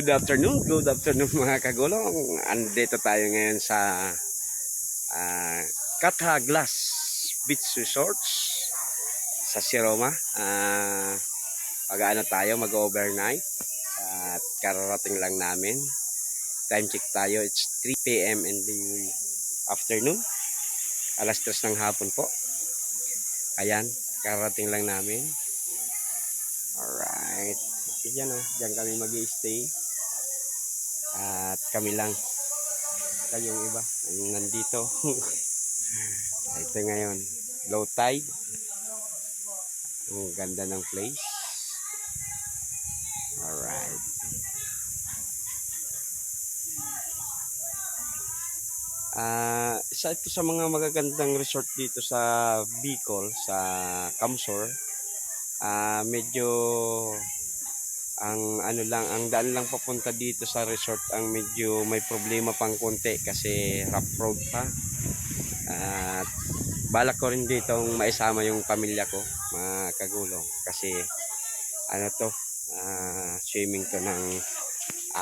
Good afternoon mga kagulong. Andito tayo ngayon sa uh, Katha Glass Beach Resorts sa Siroma. Mag-ano tayo, mag-overnight at kararating lang namin. Time check tayo, it's 3 p.m. in the afternoon. Alas 3 ng hapon po. Ayan, kararating lang namin. Alright. Yan o, dyan kami mag-i-stay. At kami lang. Kayong iba ang nandito. Ito ngayon, low tide. Ang ganda ng place. Alright. Isa ito sa mga magagandang resort dito sa Bicol, sa Camsor. Medyo ang ano lang, ang daan lang papunta dito sa resort ang medyo may problema pang konti kasi rough road pa. At balak ko rin dito maisama yung pamilya ko, mga kagulong, kasi ano to, swimming to ng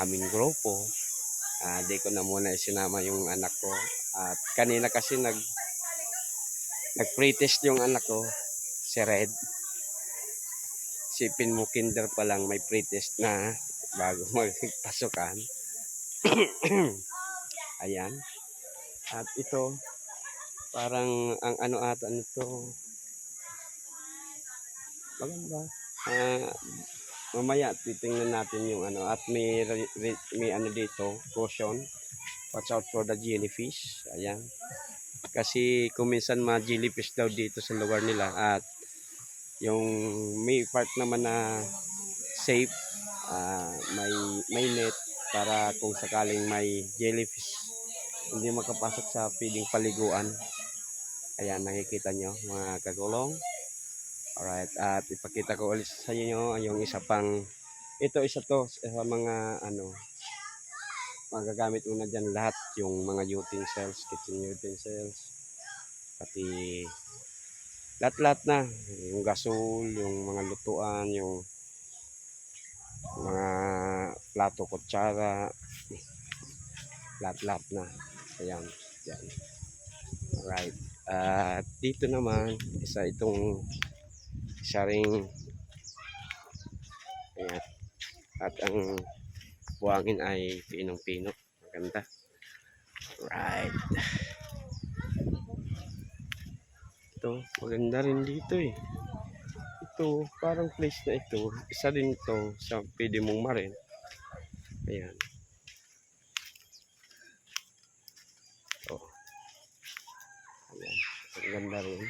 aming grupo. Di ko na muna isinama yung anak ko. At kanina kasi nag-pretest yung anak ko, si Red. Sipin mo, kinder pa lang may pretest na bago magpasukan. Ayan. At ito, parang ang ano ata nito, maganda. Mamaya titingnan natin yung ano, at may ano dito, caution. Watch out for the jellyfish. Ayan. Kasi kung minsan mga jellyfish daw dito sa lugar nila, at yung may part naman na safe, may net para kung sakaling may jellyfish hindi makapasok sa feeding paliguan. Ayan, nakikita nyo mga kagulong. Alright, at ipakita ko ulit sa inyo yung isa pang, isa to sa mga ano magagamit una dyan, lahat yung mga utensils, kitchen utensils, pati lahat na, yung gasol, yung mga lutuan, yung mga plato, kutsara, lahat na. Ayan, yan. Alright. At dito naman, isa ring, ayan. At ang buhangin ay pinong-pino. Maganda. Alright. Ito, maganda rin dito eh. Ito, parang place na ito. Isa din ito sa pwede mong marin. Ayan. Oh. Ayan. Ang ganda rin.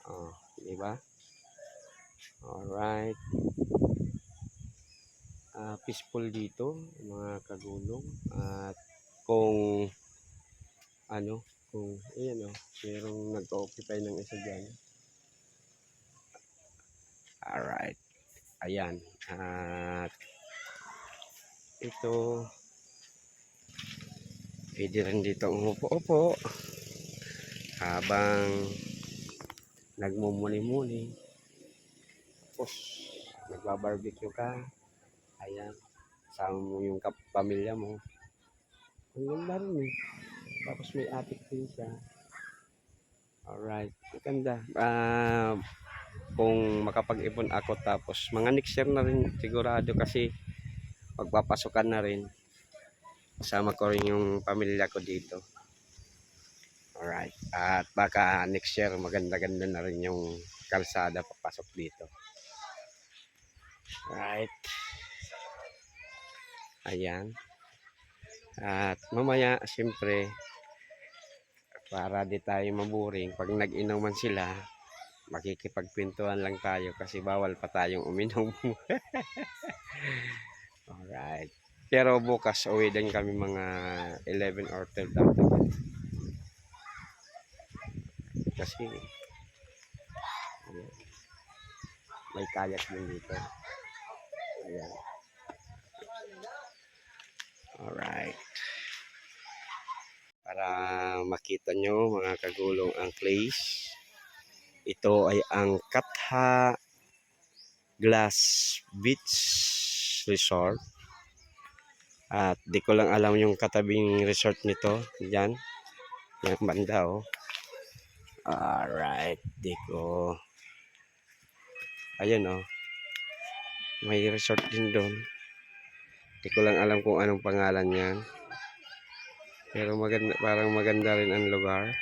Oh, diba? Alright. Peaceful dito, mga kagulong. At kung ano, kung ayan o, merong nag-occupy ng isa dyan. Alright. Ayan. At ito, pwede rin dito umupo-upo habang nagmumuni-muni. Tapos, nagbabarbecue ka. Ayan. Sama mo yung pamilya mo. Ang ganda rin eh. Tapos may attic din siya. Alright. Maganda. Kung makapag-ipon ako tapos mga next year na rin sigurado kasi magpapasukan na rin. Kasama ko rin yung pamilya ko dito. Alright. At baka next year maganda-ganda na rin yung kalsada papasok dito. Alright. Ayan. At mamaya siyempre para di tayo maburing pag nag-inuman sila, makikipagpintuan lang tayo kasi bawal pa tayong uminom. Alright. Pero bukas uwi din kami mga 11 or 12 after. Kasi ayan, may kayak din dito. Ayan. Alright. Para makita nyo mga kagulong ang place. Ito ay ang Katha Glass Beach Resort. At di ko lang alam yung katabing resort nito. Diyan. Yung banda oh. Alright. Di ko. Ayun oh. May resort din doon. Di ko lang alam kung anong pangalan yan. Pero maganda, parang maganda rin ang lugar.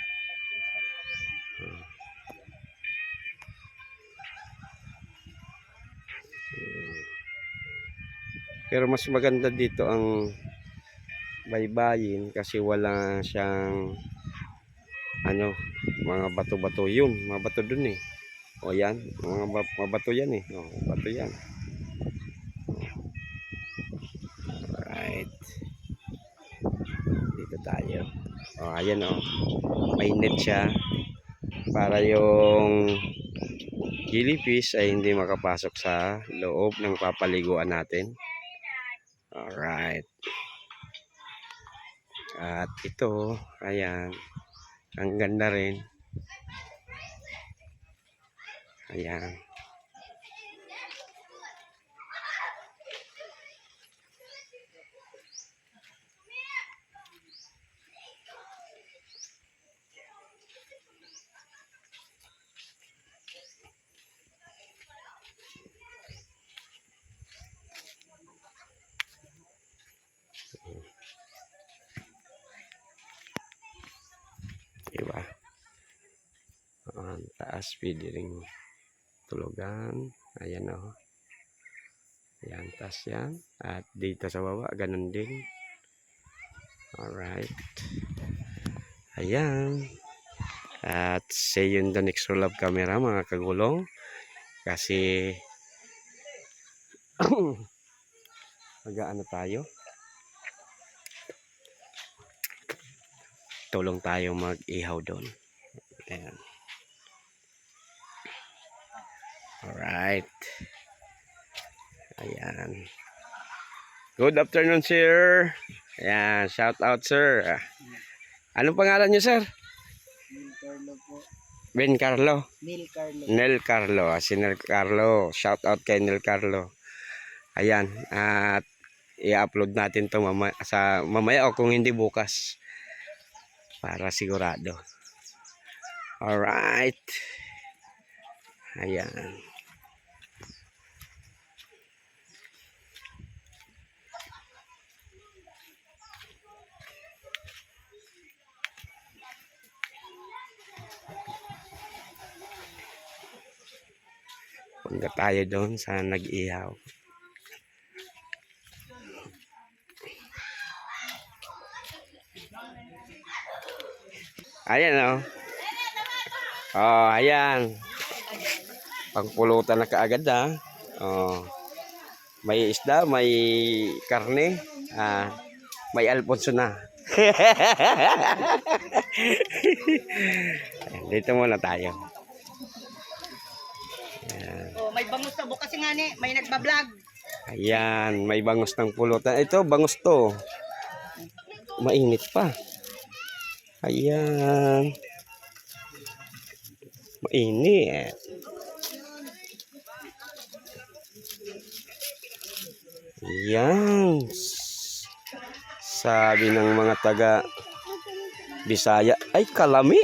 Pero mas maganda dito ang baybayin kasi wala siyang ano, mga bato-bato yun. Mga bato dun eh. O yan, mga bato yan eh. O, bato yan. Alright. Dito tayo. O, ayan o. May net siya para yung jellyfish ay hindi makapasok sa loob ng papaliguan natin. Alright. At ito, ayan. Ang ganda rin. Ayan. Diba? Ang taas, pwede rin tulugan. Ayan o. Ayan, taas yan. At dito sa baba, ganun din. Alright. Ayan. At see you in the next roll of camera mga kagulong. Kasi mag-ano tayo. Tulong tayo mag-ihaw doon. Ayan. Alright. Ayan. Good afternoon, sir. Ayan, shout out, sir. Anong pangalan niyo, sir? Neil Carlo po. Ben Carlo. Neil Carlo. Nel Carlo. Si Nel Carlo. Shout out kay Nel Carlo. Ayan. At i-upload natin to mamaya o kung hindi bukas. Para sigurado. Alright. Ayan. Punta tayo doon sa nag-ihaw. Ayan o. Oh, ayan. Pangpulutan na kaagad ha. Oh. May isda, may karne. May Alfonso na. Dito muna tayo. Ayan. Oh, may bangus na bukas nga ni, may nagba-vlog. Ayan, may bangus ng pulutan. Ito, bangus to. Mainit pa. Ayan. Mainit. Ayan. Sabi ng mga taga Bisaya, ay kalami.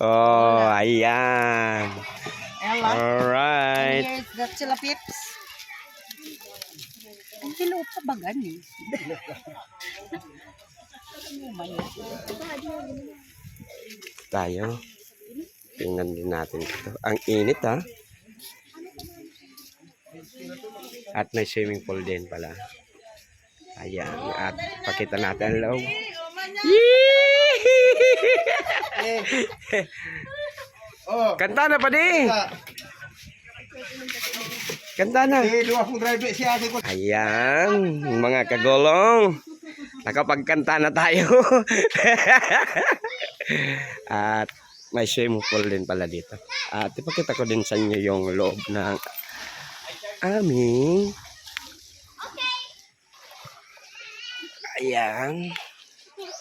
Oh, ayan. Alright. Here's the chila pips. Ang kilo pa bagan eh. Tayo. Tingnan din natin ito. Ang init ha. At may swimming pool din pala. Ayan. At pakita natin ang loob. Oh, Kanta na pa di. Kanta na. dua pun drive siya ko. Ayan. Mga kagulong. Nakapagkanta na tayo. At may swimming pool din pala dito. At ipakita ko din sa inyo yung loob ng aming. Ayan.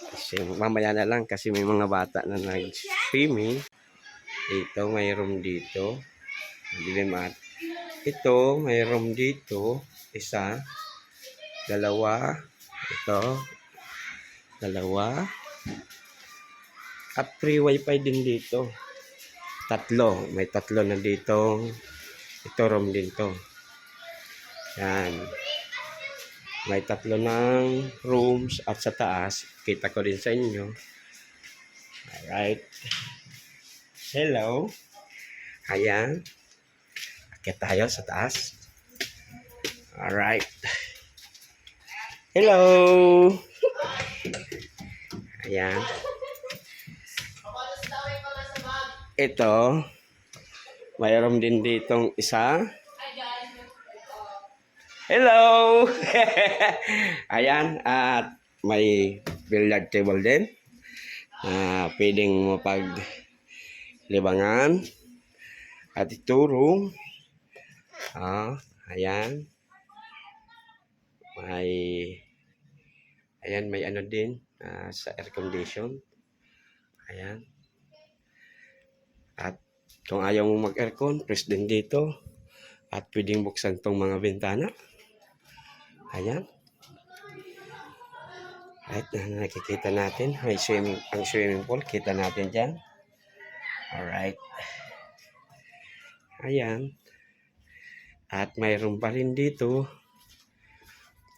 Kasi mamaya na lang kasi may mga bata na nag-swimming. Ito, may room dito. Dilim at ito, may room dito. Isa. Dalawa. Ito. Dalawa. At free wifi din dito. Tatlo. May tatlo na dito. Ito room din to. Yan. May tatlo ng rooms at sa taas. Kita ko din sa inyo. Alright. Hello. Ayan. Akit tayo sa taas. Alright. Hello. Ayan. Ito. Mayroon din ditong isa. Hello. Ayan. At may billiard table din. Pwedeng mapaglibangan. At ito room. Ayan. May ano din sa air condition. Ayan. At kung ayaw mo mag-aircon, press din dito. At pwedeng buksan tong mga bintana. Ayan. At nakikita natin, may ang swimming pool. Kita natin dyan. Alright. Ayan. At mayroon pa rin dito.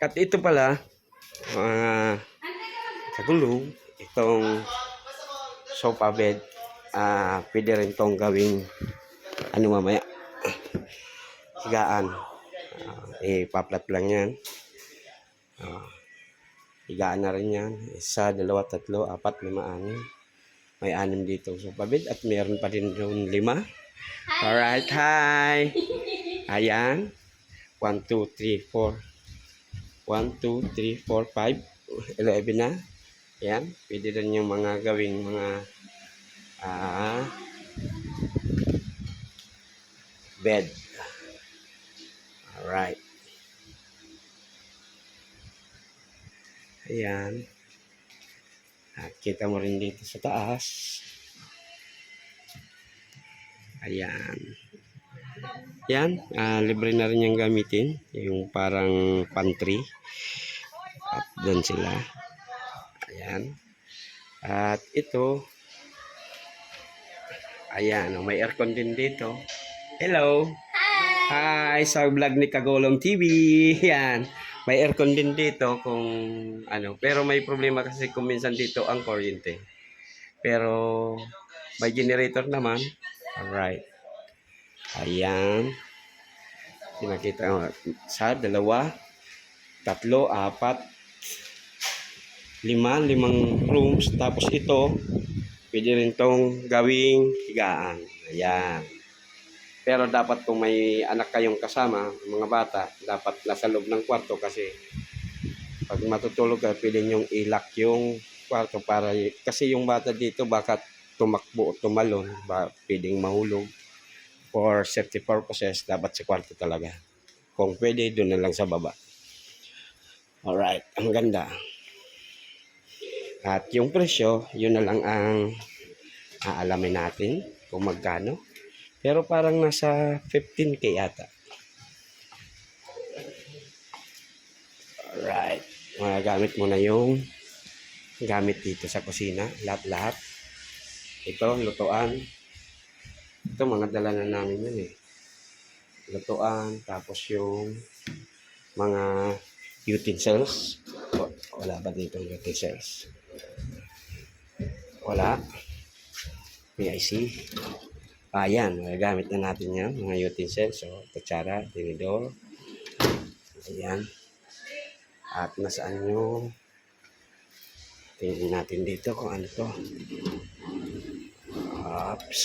At ito pala, sa gulong, itong sofa bed, pwede rin itong gawing, mamaya, higaan. Ipaplat lang yan. Higaan na rin yan. 1, 2, 3, 4, 5, 6. May 6 dito sofa bed at mayroon pa rin doon 5. Alright, hi! Ayan. 1, 2, 3, 4. 1, 2, 3, 4, 5. 11 na. Ayan. Pwede rin yung mga gawing mga bed. Alright. Ayan. At kita mo rin dito sa taas. Ayan. Yan. Libre na rin yung gamitin. Yung parang pantry. At doon sila. Ayan. At ito. Ayan. May aircon din dito. Hello. Hi. Sa vlog ni Kagolong TV. Yan. May aircon din dito kung pero may problema kasi kung minsan dito ang kuryente. Pero may generator naman. Alright. Ayan. Pinakita mo. 1, 2, 3, 4, 5. 5 rooms. Tapos ito, pwede rin tong gawing higaan. Ayan. Pero dapat kung may anak kayong kasama, mga bata, dapat nasa loob ng kwarto kasi pag matutulog ka, pwede nyong i-lock yung kwarto kasi yung bata dito baka tumakbo o tumalon, pwedeng mahulog. For safety purposes, dapat sa kwarto talaga. Kung pwede, doon na lang sa baba. Alright, ang ganda. At yung presyo, yun na lang ang aalamin natin kung magkano. Pero parang nasa 15K yata. Alright. Magagamit mo na yung gamit dito sa kusina. Lahat-lahat. Ito, lutuan. Ito, mga dala na namin yun eh. Lutuan. Tapos yung mga utensils. Wala ba dito utensils? Wala. PIC. Ayan, magagamit na natin yan. Mga utensils. So, kutsara, tinidor. Ayan. At nasaan yung tingnan natin dito kung ano to. Oops.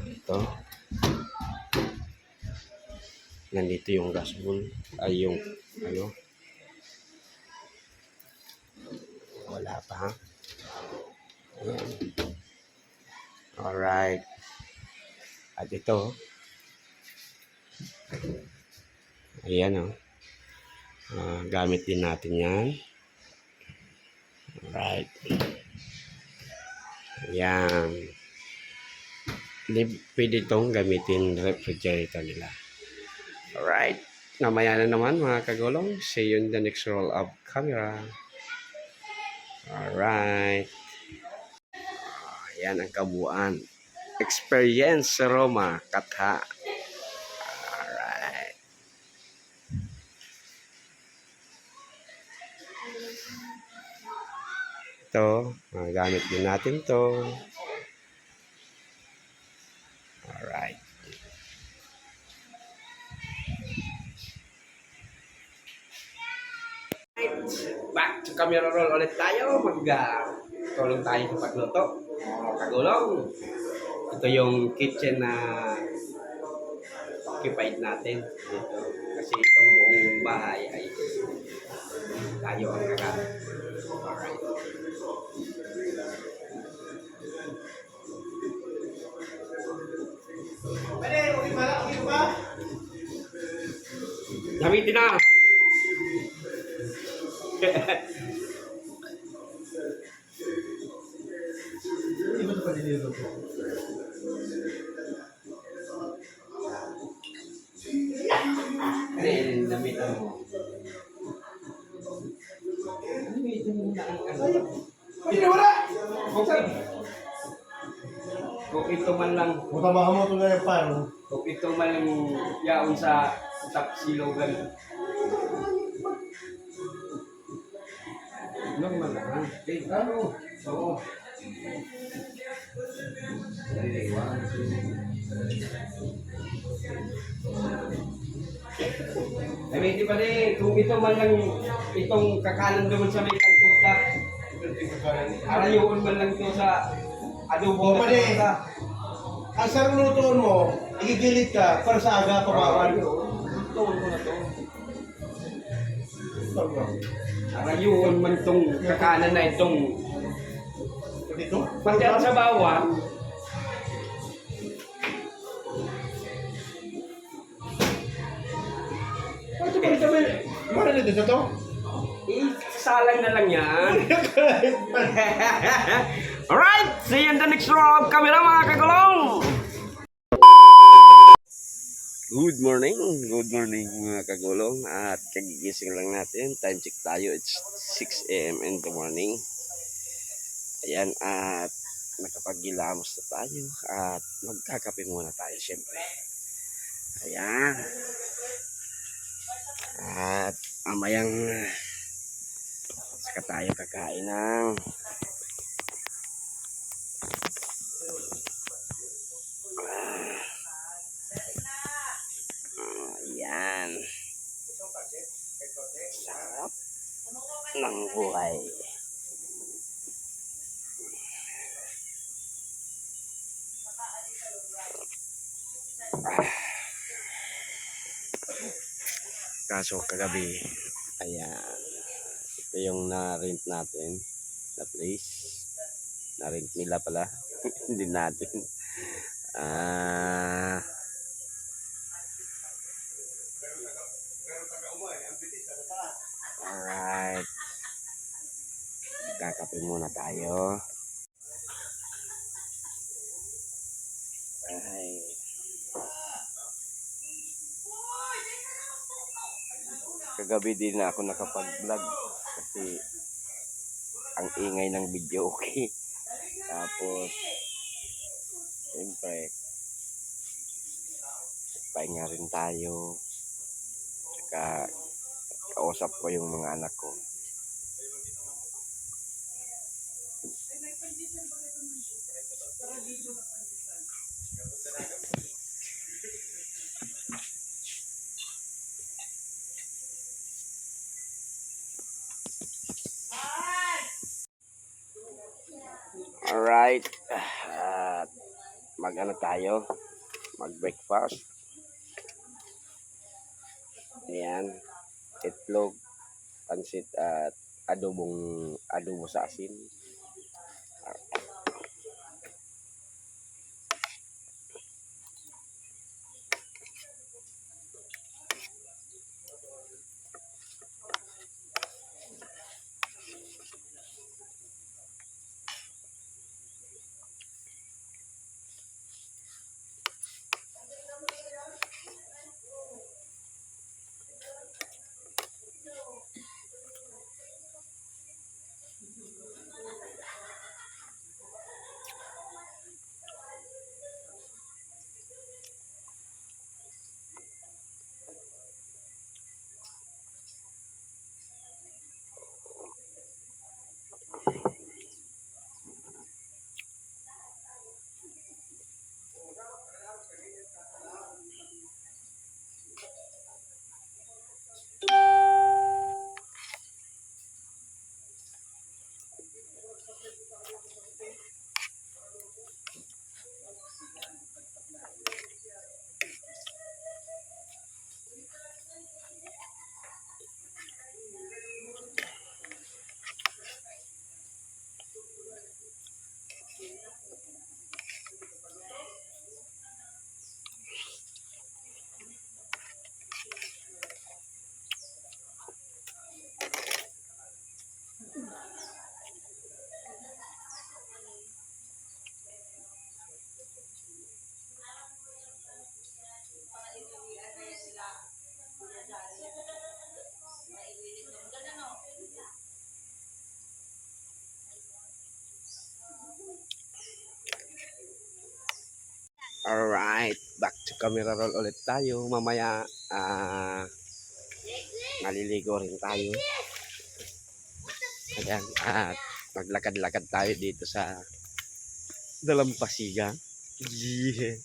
Ito. Nandito yung gas bowl. Ay, yung wala pa. Ayan. Alright. At ito. Ayan o. Gamit din natin yan. Alright. Ayan. Pwede itong gamitin refrigerator nila. Alright. Namaya na naman mga kagulong. See you in the next roll of camera. Alright. Yan ang kabuuan. Experience sa Roma, Katha. Alright. Ito, gamit din natin to. Alright. Back to camera roll ulit tayo. Tulong tayo sa pagluto. Kagulong. Ito yung kitchen na occupied natin dito. Kasi itong buong bahay ay tayo ang kagamit. Alright. Gamitin na! Gamitin mo. Gamitin mo na ang ano. Kung ito man lang, Mutabahan mo ito na yung pan. kung ito man lang yaon sa silogan. Normal na ha? Okay, ano? Oo. Ay, di ba rin, kung ito man lang, itong kakanan naman sa may kantuta, arayuon man lang ito sa adobo O, na pwede. kantuta. Ang sarang lutoon mo, igigilit ka para sa aga pamawan. Tuon ko na to. Arayuon man itong kakanan na itong Dito? pati at sa bawang. Ito ba ito ba? Mara na dito to? Salang na lang yan. Alright, see you in the next row of camera mga kagulong. Good morning mga kagulong. At kagigising lang natin. Time check tayo, it's 6 AM in the morning. Ayan, at nakapagilamos na tayo. At magkakape muna tayo syempre. Ayan. At mamayang saka tayo kakain ng ayan, sarap ng buhay. Kaso kagabi, ayan, ito yung na-rent natin na place. Na-rent nila pala. Hindi natin. Alright. Kakape muna tayo. Ay. Kagabi din na ako nakapag-vlog kasi ang ingay ng video, okay. Tapos siyempre pahinga rin tayo, saka kausap ko yung mga anak ko. Alright, mag-ano tayo, mag-breakfast. Ayan, itlog, pansit at adobo sa asin. Alright, back to camera roll ulit tayo. Mamaya, maliligo rin tayo. Ayan, at maglakad-lakad tayo dito sa Dalampasigan. Yeah.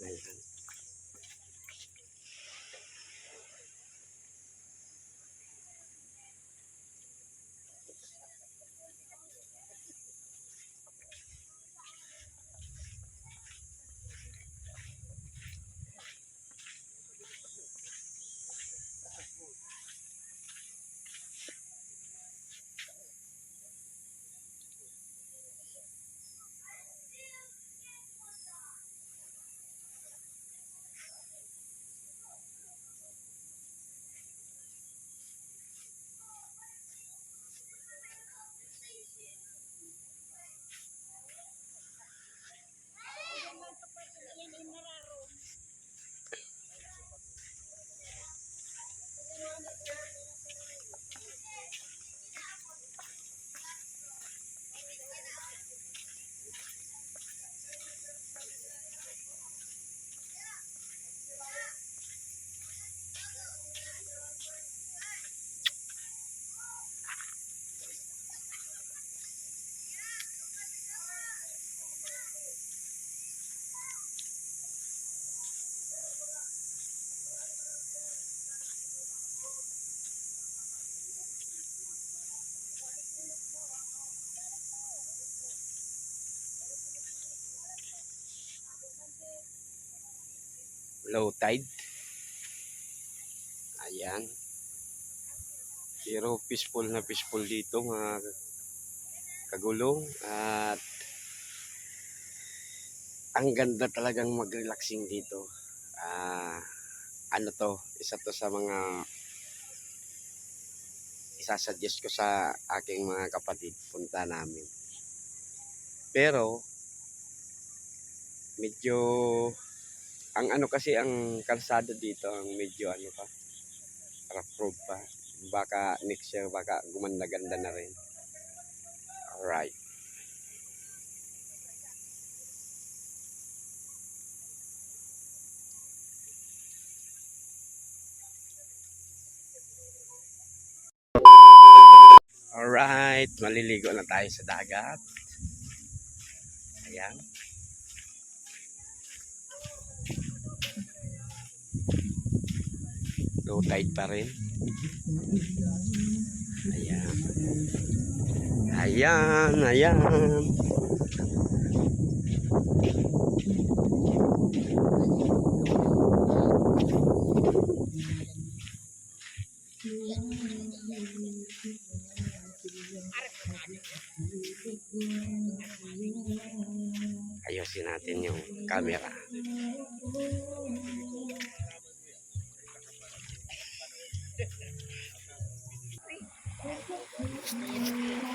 Ayan. Low tide. Ayan. Pero peaceful na peaceful dito mga kagulong. At ang ganda talagang mag-relaxing dito. Ano to, isa to sa mga isasuggest ko sa aking mga kapatid punta namin. Pero medyo ang ano kasi ang kalsada dito ang medyo ano pa, rough road pa. Baka next year baka gumanda-ganda na rin. Alright. Alright, maliligo na tayo sa dagat. Ayan. Low tide pa rin. Ayan. Ayan, ayan. Ayusin natin yung camera.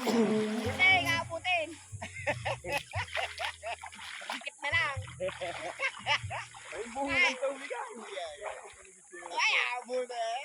Puting, puting. Dikit na lang. Ay, buhay ng tubig. Ay, abot eh.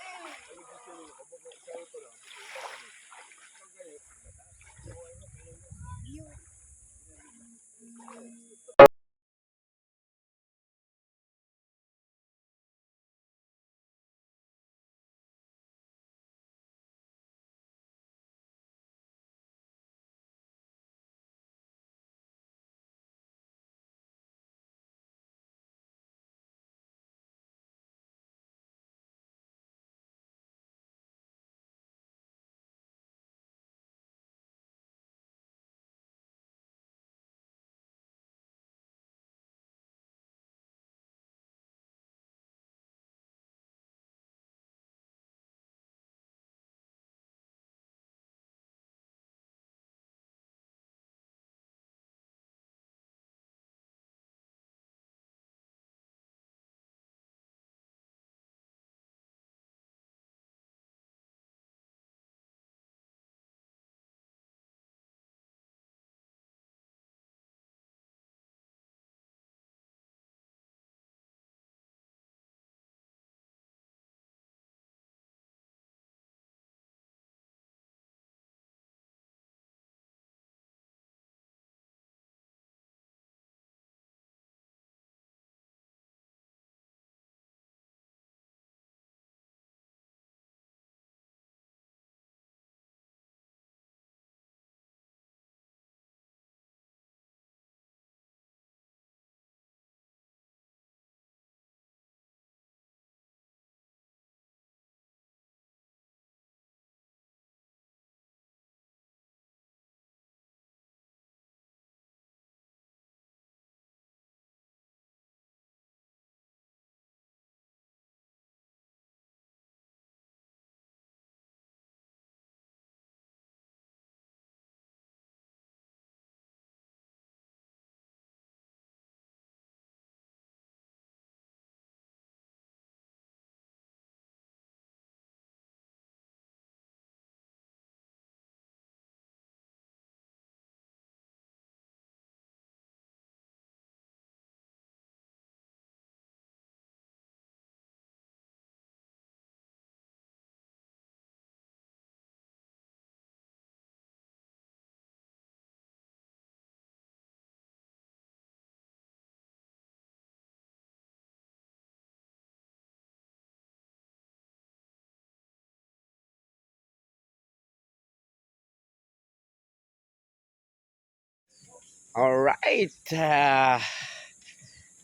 Alright.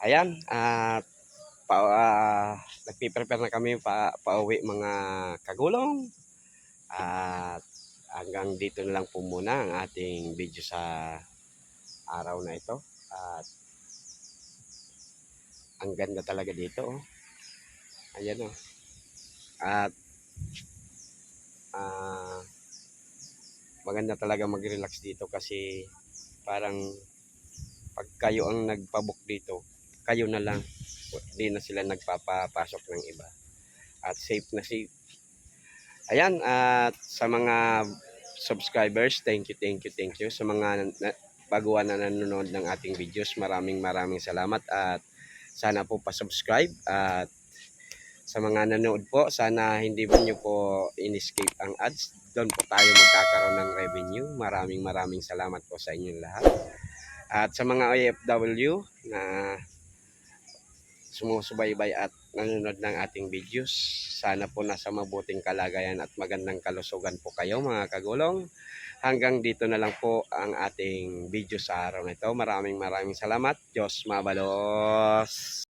Ayan. Nagpiprepare na kami pauwi mga kagulong. At hanggang dito na lang po muna ang ating video sa araw na ito. At ang ganda talaga dito. Oh. Ayan o. At maganda talaga mag-relax dito kasi parang pag kayo ang nagpabook dito, kayo na lang. Hindi na sila nagpapapasok ng iba. At safe na safe. Ayan, at sa mga subscribers, thank you. Sa mga baguhan na nanonood ng ating videos, maraming salamat at sana po pa-subscribe. At sa mga nanood po, sana hindi mo nyo po in-escape ang ads. Doon po tayo magkakaroon ng revenue. Maraming salamat po sa inyong lahat. At sa mga OFW na sumusubaybay at nanonood ng ating videos, sana po nasa mabuting kalagayan at magandang kalusugan po kayo mga kagulong. Hanggang dito na lang po ang ating video sa araw na ito. Maraming salamat. Diyos mabalos.